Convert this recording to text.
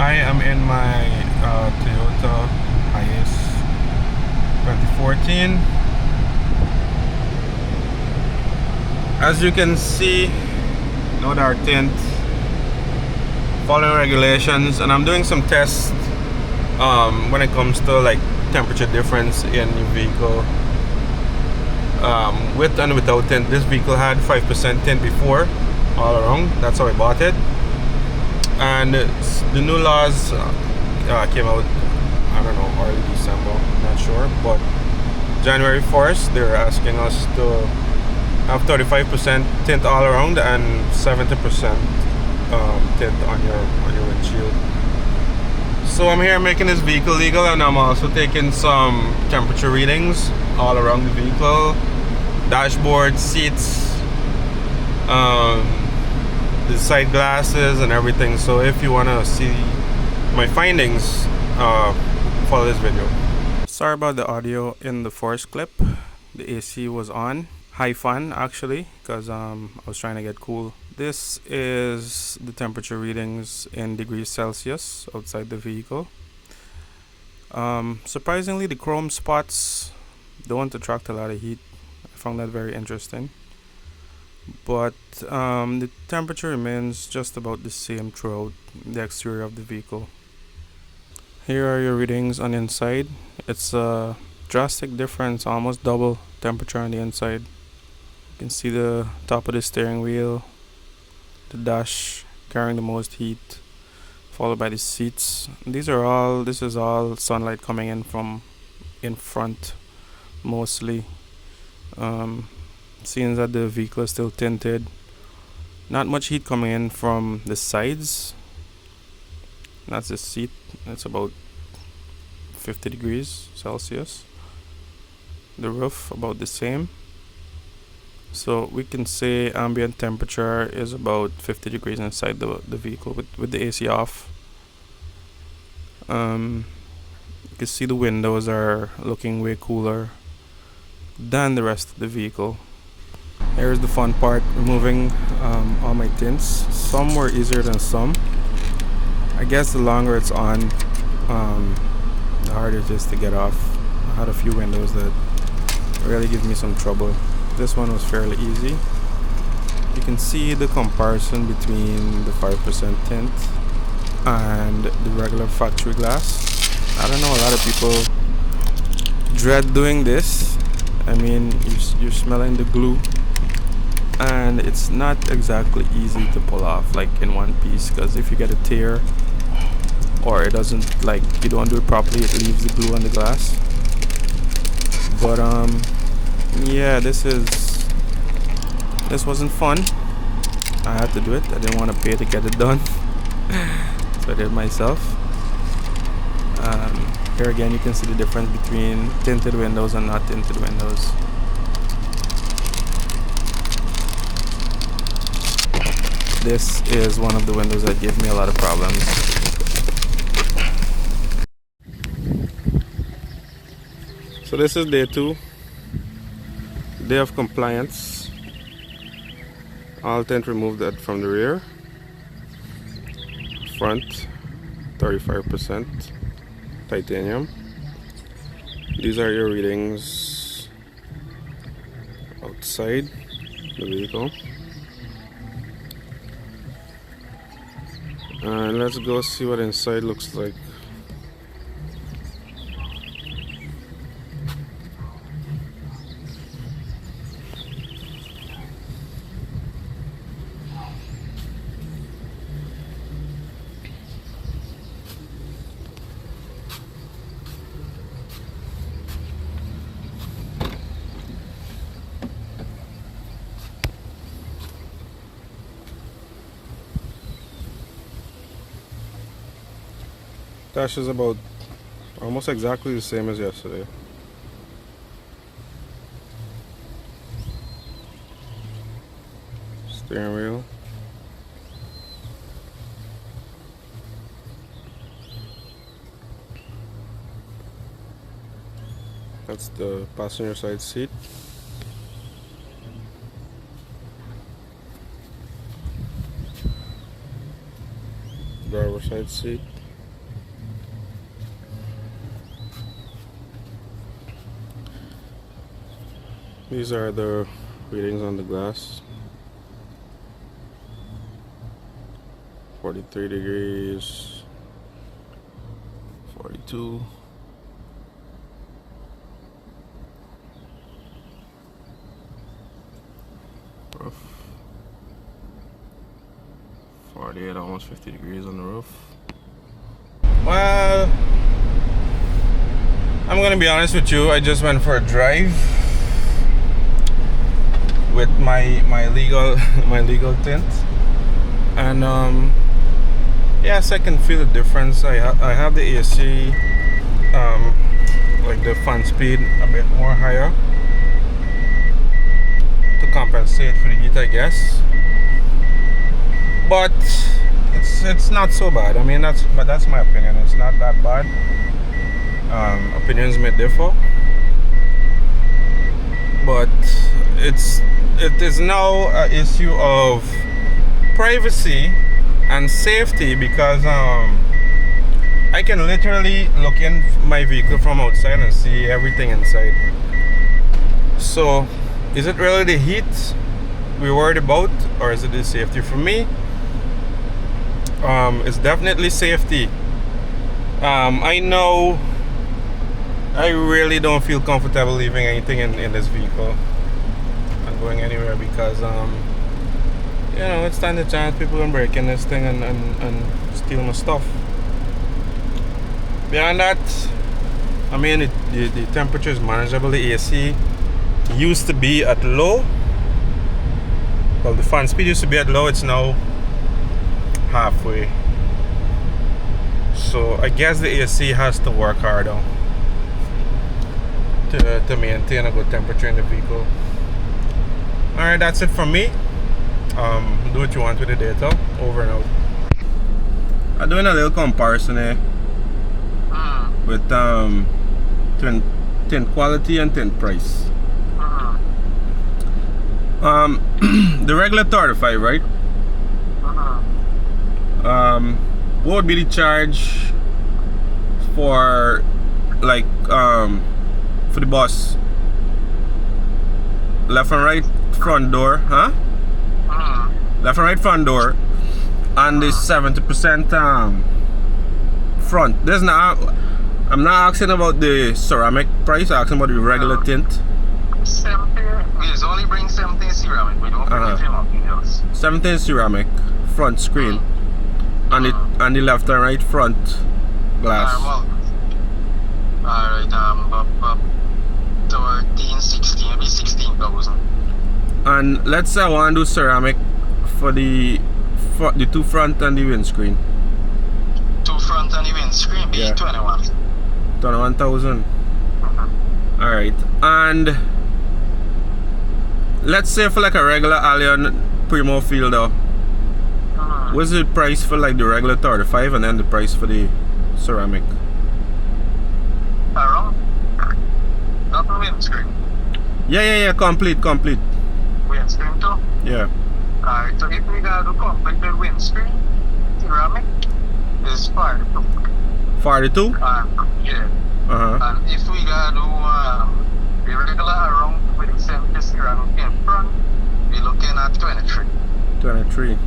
Hi, I'm in my Toyota Hiace 2014. As you can see, note our tint, following regulations, and I'm doing some tests when it comes to like temperature difference in your vehicle. With and without tint. This vehicle had 5% tint before, all around. That's how I bought it. And the new laws came out, I don't know, early December, not sure, but January 1st they're asking us to have 35% tint all around and 70% tint on your windshield. So I'm here making this vehicle legal, and I'm also taking some temperature readings all around the vehicle, dashboard, seats, the side glasses and everything. So if you want to see my findings, follow this video. Sorry about the audio in the first clip. The AC was on, high fan actually, because I was trying to get cool. This is the temperature readings in degrees Celsius outside the vehicle. Surprisingly, the chrome spots don't attract a lot of heat. I found that very interesting. But the temperature remains just about the same throughout the exterior of the vehicle. Here are your readings on the inside. It's a drastic difference, almost double temperature on the inside. You can see the top of the steering wheel, the dash carrying the most heat, followed by the seats. This is all sunlight coming in from in front mostly. Seeing that the vehicle is still tinted, not much heat coming in from the sides. That's the seat. It's about 50 degrees Celsius. The roof about the same. So we can say ambient temperature is about 50 degrees inside the vehicle with the AC off. You can see the windows are looking way cooler than the rest of the vehicle. Here's the fun part, removing all my tints. Some were easier than some. I guess the longer it's on, the harder it is to get off. I had a few windows that really give me some trouble. This one was fairly easy. You can see the comparison between the 5% tint and the regular factory glass. I don't know, a lot of people dread doing this. I mean, you're smelling the glue, and it's not exactly easy to pull off like in one piece, because if you get a tear or it doesn't, like, you don't do it properly, it leaves the glue on the glass. But yeah, this wasn't fun. I had to do it. I didn't want to pay to get it done, so I did it myself. Here again, you can see the difference between tinted windows and not tinted windows. This is one of the windows that gave me a lot of problems. So this is day 2, day of compliance. All tint removed that from the rear. Front, 35% titanium. These are your readings outside the vehicle. And let's go see what inside looks like. Dash is about almost exactly the same as yesterday. Steering wheel. That's the passenger side seat. Driver side seat. These are the readings on the glass. 43 degrees, 42. Roof. 48, almost 50 degrees on the roof. Well, I'm gonna be honest with you, I just went for a drive with my legal my legal tint, and yes, I can feel the difference. I have the AC, like the fan speed a bit more higher to compensate for the heat, I guess. But it's not so bad. I mean, that's my opinion. It's not that bad. Opinions may differ, but it is now an issue of privacy and safety, because I can literally look in my vehicle from outside and see everything inside. So is it really the heat we're worried about, or is it the safety? For me, it's definitely safety. I know I really don't feel comfortable leaving anything in this vehicle and going anywhere, because you know, it's time to chance people can break in this thing and steal my stuff. Beyond that, I mean, the temperature is manageable. The AC used to be at low. Well, the fan speed used to be at low. It's now halfway. So I guess the AC has to work harder to maintain a good temperature in the vehicle. Alright, that's it from me. Do what you want with the data. Over and out. I'm doing a little comparison here with tint quality and tint price. The regular 35, right? What would be the charge for, like, for the bus? Left and right front door, huh? Left and right front door, and the 70% front. There's not. I'm not asking about the ceramic price. I'm asking about the regular tint. 70. We only bring 70 ceramic. We don't bring anything else. 70 ceramic front screen, and the left and right front glass. Alright, 13, 16, maybe 16,000. And let's say I want to do ceramic for the two front and the windscreen. Two front and the windscreen be 21,000. Alright, and let's say for like a regular Allion Primo Fielder, what's the price for like the regular 35 and then the price for the ceramic? Around? Not the windscreen. Yeah, complete. Windscreen too? Yeah. Alright, so if we got to complete the windscreen, ceramic is 42. 42? Yeah. Uh-huh. And if we got to the regular around with the 70 ceramic in front, we're looking at 23. 23.